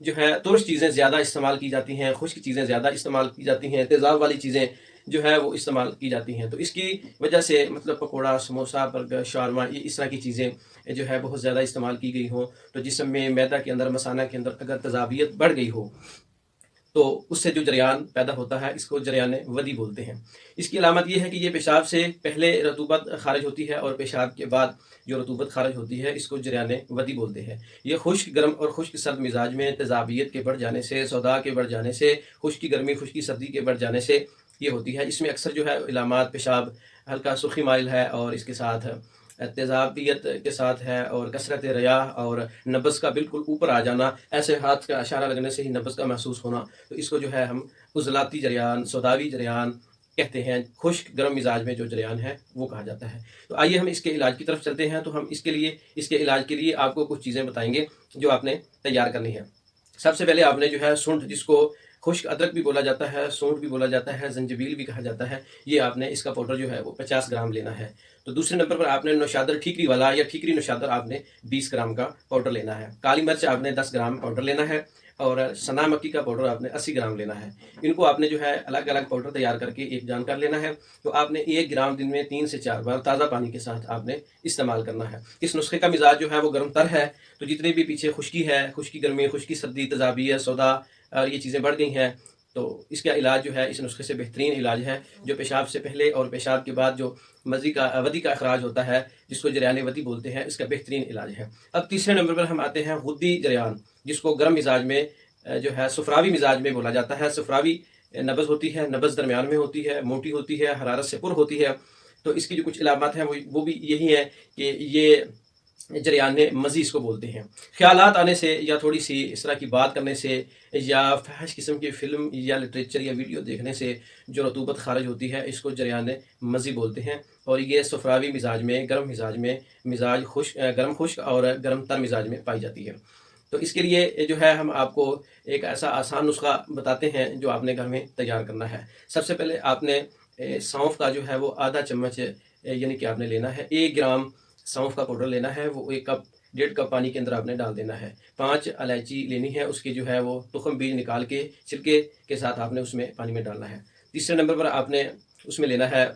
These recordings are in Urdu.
جو ہے ترش چیزیں زیادہ استعمال کی جاتی ہیں، خشک چیزیں زیادہ استعمال کی جاتی ہیں، تیزاب والی چیزیں جو ہے وہ استعمال کی جاتی ہیں، تو اس کی وجہ سے مطلب پکوڑا، سموسا، برگر، شاورما، یہ اس طرح کی چیزیں جو ہے بہت زیادہ استعمال کی گئی ہوں، تو جسم میں میدا کے اندر، مثانہ کے اندر اگر تیزابیت بڑھ گئی ہو تو اس سے جو جریان پیدا ہوتا ہے اس کو جریان ودی بولتے ہیں۔ اس کی علامت یہ ہے کہ یہ پیشاب سے پہلے رطوبت خارج ہوتی ہے اور پیشاب کے بعد جو رطوبت خارج ہوتی ہے اس کو جریان ودی بولتے ہیں۔ یہ خشک گرم اور خشک سرد مزاج میں تیزابیت کے بڑھ جانے سے، سودا کے بڑھ جانے سے، خشکی گرمی خشکی سردی کے بڑھ جانے سے یہ ہوتی ہے۔ اس میں اکثر جو ہے علامات پیشاب ہلکا سرخی مائل ہے اور اس کے ساتھ تیزابیت کے ساتھ ہے، اور کثرت ریاح اور نبض کا بالکل اوپر آ جانا، ایسے ہاتھ کا اشارہ لگنے سے ہی نبض کا محسوس ہونا، تو اس کو جو ہے ہم عضلاتی جریان، سوداوی جریان کہتے ہیں۔ خشک گرم مزاج میں جو جریان ہے وہ کہا جاتا ہے۔ تو آئیے ہم اس کے علاج کی طرف چلتے ہیں۔ تو ہم اس کے علاج کے لیے آپ کو کچھ چیزیں بتائیں گے جو آپ نے تیار کرنی ہے۔ سب سے پہلے آپ نے جو ہے سونڈ، جس کو خشک ادرک بھی بولا جاتا ہے، سونڈ بھی بولا جاتا ہے، زنجبیل بھی کہا جاتا ہے، یہ آپ نے اس کا پاؤڈر جو ہے وہ 50 گرام لینا ہے۔ تو دوسرے نمبر پر آپ نے نوشادر ٹھیکری والا یا ٹھیکری نوشادر آپ نے 20 گرام کا پاؤڈر لینا ہے۔ کالی مرچ آپ نے 10 گرام پاؤڈر لینا ہے، اور سنا مکی کا پاؤڈر آپ نے 80 گرام لینا ہے۔ ان کو آپ نے جو ہے الگ الگ پاؤڈر تیار کر کے ایک جان کر لینا ہے۔ تو آپ نے 1 گرام دن میں 3 سے 4 بار تازہ پانی کے ساتھ آپ نے استعمال کرنا ہے۔ اس نسخے کا مزاج جو ہے وہ گرم تر ہے، تو جتنے بھی پیچھے خشکی ہے، خشکی گرمی، خشکی سردی، تیزابیت، سودا، اور یہ چیزیں بڑھ گئی ہیں، تو اس کا علاج جو ہے اس نسخے سے بہترین علاج ہے، جو پیشاب سے پہلے اور پیشاب کے بعد جو ودی کا اخراج ہوتا ہے، جس کو جریان ودی بولتے ہیں، اس کا بہترین علاج ہے۔ اب تیسرے نمبر پر ہم آتے ہیں غدی جریان، جس کو گرم مزاج میں جو ہے صفراوی مزاج میں بولا جاتا ہے۔ صفراوی نبض ہوتی ہے، نبض درمیان میں ہوتی ہے، موٹی ہوتی ہے، حرارت سے پر ہوتی ہے۔ تو اس کی جو کچھ علامات ہیں وہ بھی یہی ہے کہ یہ جریان مزی اس کو بولتے ہیں۔ خیالات آنے سے یا تھوڑی سی اس طرح کی بات کرنے سے یا فحش قسم کی فلم یا لٹریچر یا ویڈیو دیکھنے سے جو رطوبت خارج ہوتی ہے اس کو جریان مزی بولتے ہیں، اور یہ صفراوی مزاج میں، گرم مزاج میں، گرم خشک اور گرم تر مزاج میں پائی جاتی ہے۔ تو اس کے لیے جو ہے ہم آپ کو ایک ایسا آسان نسخہ بتاتے ہیں جو آپ نے گھر میں تیار کرنا ہے۔ سب سے پہلے آپ نے سونف کا جو ہے وہ آدھا چمچ یعنی کہ آپ نے لینا ہے 1 گرام سونف کا پاؤڈر لینا ہے، وہ 1 کپ پانی کے اندر آپ نے ڈال دینا ہے۔ 5 الائچی لینی ہے، اس کی جو ہے وہ تخم بیج نکال کے چھلکے کے ساتھ آپ نے اس میں پانی میں ڈالنا ہے۔ تیسرے نمبر پر آپ نے اس میں لینا ہے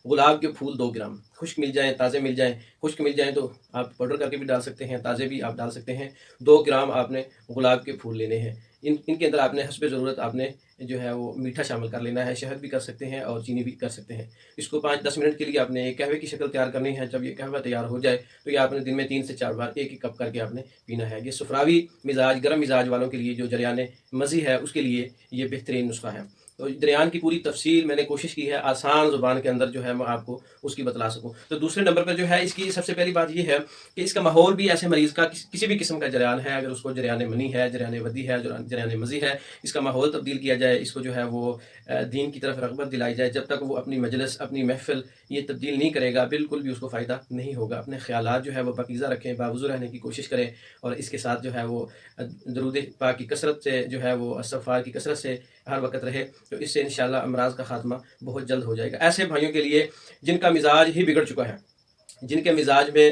گلاب کے پھول 2 گرام، خشک مل جائیں، تازے مل جائیں، خشک مل جائیں تو آپ پاؤڈر کر کے بھی ڈال سکتے ہیں، تازے بھی آپ ڈال سکتے ہیں۔ 2 گرام آپ نے گلاب کے پھول لینے ہیں۔ ان کے اندر آپ نے حسب ضرورت آپ نے جو ہے وہ میٹھا شامل کر لینا ہے، شہد بھی کر سکتے ہیں اور چینی بھی کر سکتے ہیں۔ اس کو 5-10 منٹ کے لیے آپ نے ایک قہوے کی شکل تیار کرنی ہے۔ جب یہ قہوہ تیار ہو جائے تو یہ آپ نے دن میں 3 سے 4 بار 1 کپ کر کے آپ نے پینا ہے۔ یہ صفراوی مزاج، گرم مزاج والوں کے لیے جو جریان مزی ہے اس کے لیے یہ بہترین نسخہ ہے۔ تو جریان کی پوری تفصیل میں نے کوشش کی ہے آسان زبان کے اندر جو ہے میں آپ کو اس کی بتلا سکوں۔ تو دوسرے نمبر پر جو ہے اس کی سب سے پہلی بات یہ ہے کہ اس کا ماحول بھی ایسے مریض کا کسی بھی قسم کا جریان ہے، اگر اس کو جریان منی ہے، جریان ودی ہے، جریان مزی ہے، اس کا ماحول تبدیل کیا جائے، اس کو جو ہے وہ دین کی طرف رغبت دلائی جائے، جب تک وہ اپنی مجلس، اپنی محفل یہ تبدیل نہیں کرے گا بالکل بھی اس کو فائدہ نہیں ہوگا۔ اپنے خیالات جو ہے وہ پاکیزہ رکھیں، باوضو رہنے کی کوشش کریں، اور اس کے ساتھ جو ہے وہ درود پاک کی کثرت سے جو ہے وہ استغفار کی کثرت سے ہر وقت رہے، تو اس سے انشاءاللہ امراض کا خاتمہ بہت جلد ہو جائے گا۔ ایسے بھائیوں کے لیے جن کا مزاج ہی بگڑ چکا ہے، جن کے مزاج میں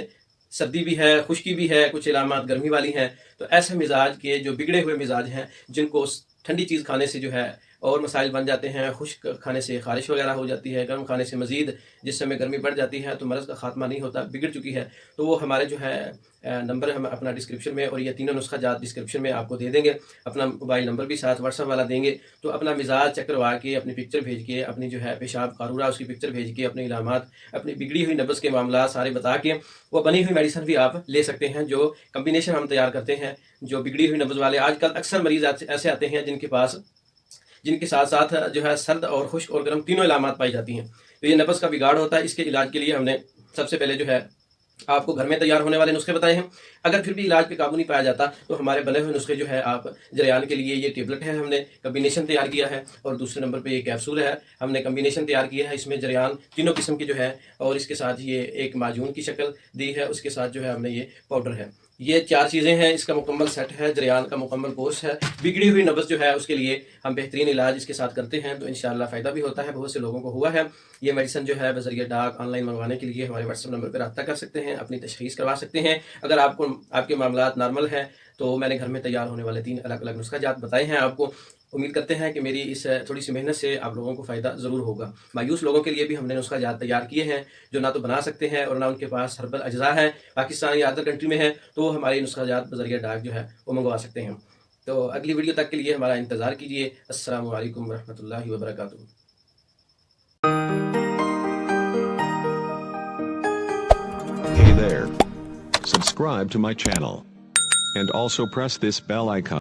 سردی بھی ہے، خشکی بھی ہے، کچھ علامات گرمی والی ہیں، تو ایسے مزاج کے جو بگڑے ہوئے مزاج ہیں، جن کو ٹھنڈی چیز کھانے سے جو ہے اور مسائل بن جاتے ہیں، خشک کھانے سے خارش وغیرہ ہو جاتی ہے، گرم کھانے سے مزید جسم میں گرمی بڑھ جاتی ہے تو مرض کا خاتمہ نہیں ہوتا، بگڑ چکی ہے، تو وہ ہمارے جو ہے نمبر ہم اپنا ڈسکرپشن میں، اور یہ تینوں نسخہ جات ڈسکرپشن میں آپ کو دے دیں گے، اپنا موبائل نمبر بھی ساتھ واٹس ایپ والا دیں گے، تو اپنا مزاج چیک کروا کے، اپنی پکچر بھیج کے، اپنی جو ہے پیشاب قارورہ اس کی پکچر بھیج کے، اپنے علامات، اپنی بگڑی ہوئی نبض کے معاملات سارے بتا کے، وہ بنی ہوئی میڈیسن بھی آپ لے سکتے ہیں، جو کمبینیشن ہم تیار کرتے ہیں، جو بگڑی ہوئی نبض والے آج کل اکثر مریض ایسے آتے ہیں جن کے ساتھ ساتھ جو ہے سرد اور خشک اور گرم تینوں علامات پائی جاتی ہیں، تو یہ نبض کا بگاڑ ہوتا ہے۔ اس کے علاج کے لیے ہم نے سب سے پہلے جو ہے آپ کو گھر میں تیار ہونے والے نسخے بتائے ہیں۔ اگر پھر بھی علاج پہ قابو نہیں پایا جاتا تو ہمارے بنے ہوئے نسخے جو ہے آپ جریان کے لیے، یہ ٹیبلٹ ہے، ہم نے کمبینیشن تیار کیا ہے، اور دوسرے نمبر پہ یہ کیپسول ہے، ہم نے کمبینیشن تیار کیا ہے، اس میں جریان تینوں قسم کی جو ہے، اور اس کے ساتھ یہ ایک معجون کی شکل دی ہے، اس کے ساتھ جو ہے ہم نے یہ پاؤڈر ہے، یہ 4 چیزیں ہیں، اس کا مکمل سیٹ ہے، جریان کا مکمل کورس ہے۔ بگڑی ہوئی نبض جو ہے اس کے لیے ہم بہترین علاج اس کے ساتھ کرتے ہیں، تو انشاءاللہ فائدہ بھی ہوتا ہے، بہت سے لوگوں کو ہوا ہے۔ یہ میڈیسن جو ہے بذریعہ ڈاک آن لائن منگوانے کے لیے ہمارے واٹس ایپ نمبر پہ رابطہ کر سکتے ہیں، اپنی تشخیص کروا سکتے ہیں۔ اگر آپ کے معاملات نارمل ہیں تو میں نے گھر میں تیار ہونے والے 3 الگ الگ نسخہ جات بتائے ہیں آپ کو. امید کرتے ہیں کہ میری اس تھوڑی سی محنت سے آپ لوگوں کو فائدہ ضرور ہوگا. مایوس لوگوں کے لیے بھی ہم نے نسخہ جات تیار کیے ہیں جو نہ تو بنا سکتے ہیں اور نہ ان کے پاس ہربل اجزاء ہیں، پاکستان یا ادر کنٹری میں ہیں تو ہماری نسخہ جات بذریعہ ڈاک جو ہے وہ منگوا سکتے ہیں. تو اگلی ویڈیو تک کے لیے ہمارا انتظار کیجیے. السلام علیکم ورحمۃ اللہ وبرکاتہ. Hey there. Subscribe to my channel. And also press this bell icon.